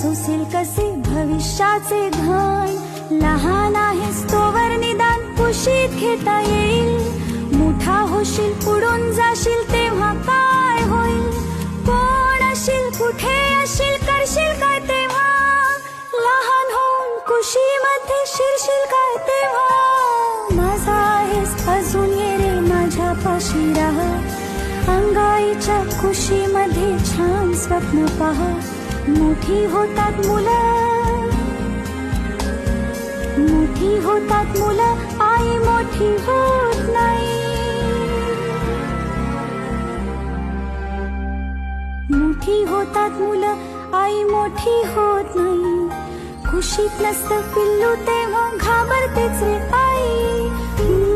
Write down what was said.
सोसेल कसे भविष्याचे धन, लहान आहेस तोवर निदान कुशीत घेता येईल, मोठा होशील पुढून जाशील तेव्हा काय होईल, कोण अशील कुठे अशील करशील काय तेव्हा, लहान होऊन कुशीमध्ये शिरशील काय तेव्हा, माझा आहेस अजून ये रे माझ्यापाशी राहा, अंगाईच्या कुशीमध्ये छान स्वप्न पहा, मोठी होतात मुलं, मोठी होतात मुलं, आई मोठी होत नाही, मोठी होतात मुलं, आई मोठी होत नाही, कुशीत नसतं पिल्लू तेव्हा घाबरतेच रे आई.